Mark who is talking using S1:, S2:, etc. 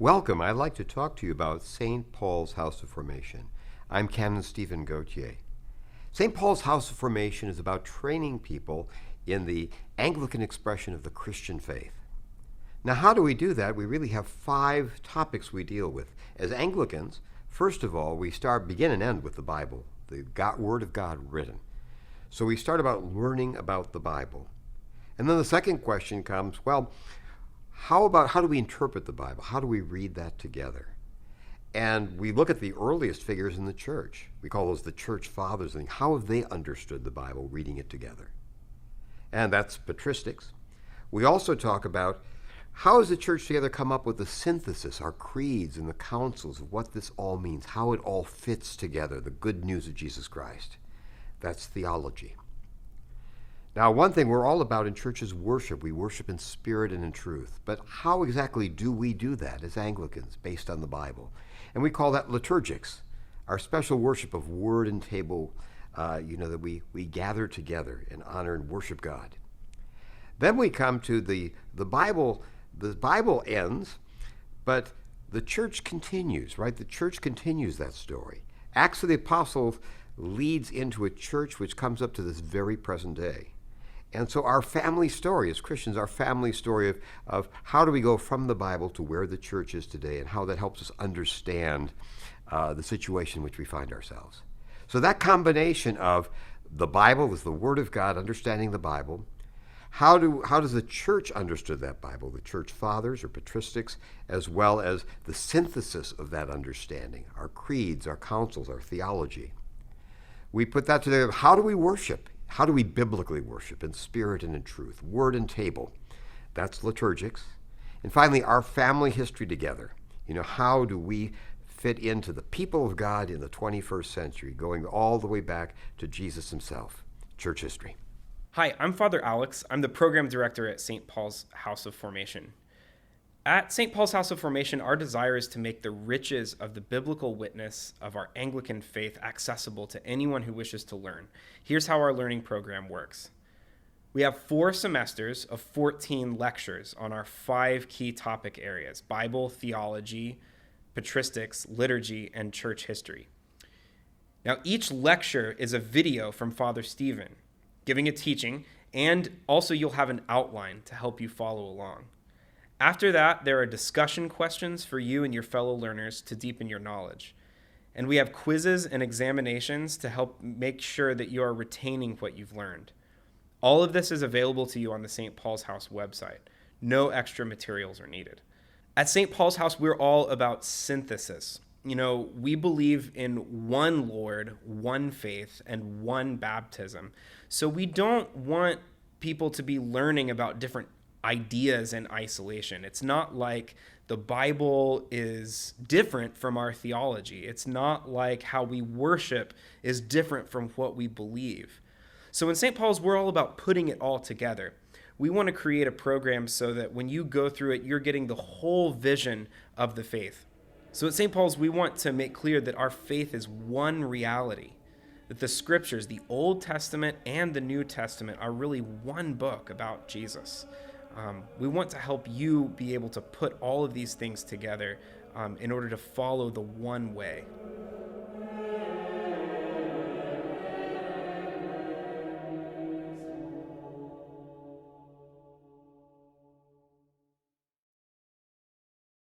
S1: Welcome. I'd like to talk to you about St. Paul's House of Formation. I'm Canon Stephen Gauthier. St. Paul's House of Formation is about training people in the Anglican expression of the Christian faith. Now, how do we do that? We really have 5 topics we deal with. As Anglicans, first of all, we begin and end with the Bible, the Word of God written. So we start about learning about the Bible. And then the second question comes, how do we interpret the Bible? How do we read that together? And we look at the earliest figures in the church. We call those the church fathers, and how have they understood the Bible, reading it together? And that's patristics. We also talk about how has the church together come up with the synthesis, our creeds and the councils of what this all means, how it all fits together, the good news of Jesus Christ. That's theology. Now, one thing we're all about in church is worship. We worship in spirit and in truth. But how exactly do we do that as Anglicans based on the Bible? And we call that liturgics, our special worship of word and table, that we gather together and honor and worship God. Then we come to the Bible. The Bible ends, but the church continues, right? The church continues that story. Acts of the Apostles leads into a church which comes up to this very present day. And so our family story as Christians, our family story of how do we go from the Bible to where the church is today and how that helps us understand the situation in which we find ourselves. So that combination of the Bible is the Word of God, understanding the Bible. How does the church understand that Bible, the church fathers or patristics, as well as the synthesis of that understanding, our creeds, our councils, our theology. We put that together. How do we worship? How do we biblically worship in spirit and in truth? Word and table. That's liturgics. And finally, our family history together. How do we fit into the people of God in the 21st century, going all the way back to Jesus himself? Church history.
S2: Hi, I'm Father Alex. I'm the program director at St. Paul's House of Formation. At St. Paul's House of Formation, our desire is to make the riches of the biblical witness of our Anglican faith accessible to anyone who wishes to learn. Here's how our learning program works. We have 4 semesters of 14 lectures on our 5 key topic areas: Bible, theology, patristics, liturgy, and church history. Now, each lecture is a video from Father Stephen giving a teaching, and also you'll have an outline to help you follow along. After that, there are discussion questions for you and your fellow learners to deepen your knowledge. And we have quizzes and examinations to help make sure that you are retaining what you've learned. All of this is available to you on the St. Paul's House website. No extra materials are needed. At St. Paul's House, we're all about synthesis. We believe in one Lord, one faith, and one baptism. So we don't want people to be learning about different ideas in isolation. It's not like the Bible is different from our theology. It's not like how we worship is different from what we believe. So in St. Paul's, we're all about putting it all together. We want to create a program so that when you go through it, you're getting the whole vision of the faith. So at St. Paul's, we want to make clear that our faith is one reality, that the scriptures, the Old Testament and the New Testament, are really one book about Jesus. We want to help you be able to put all of these things together in order to follow the one way.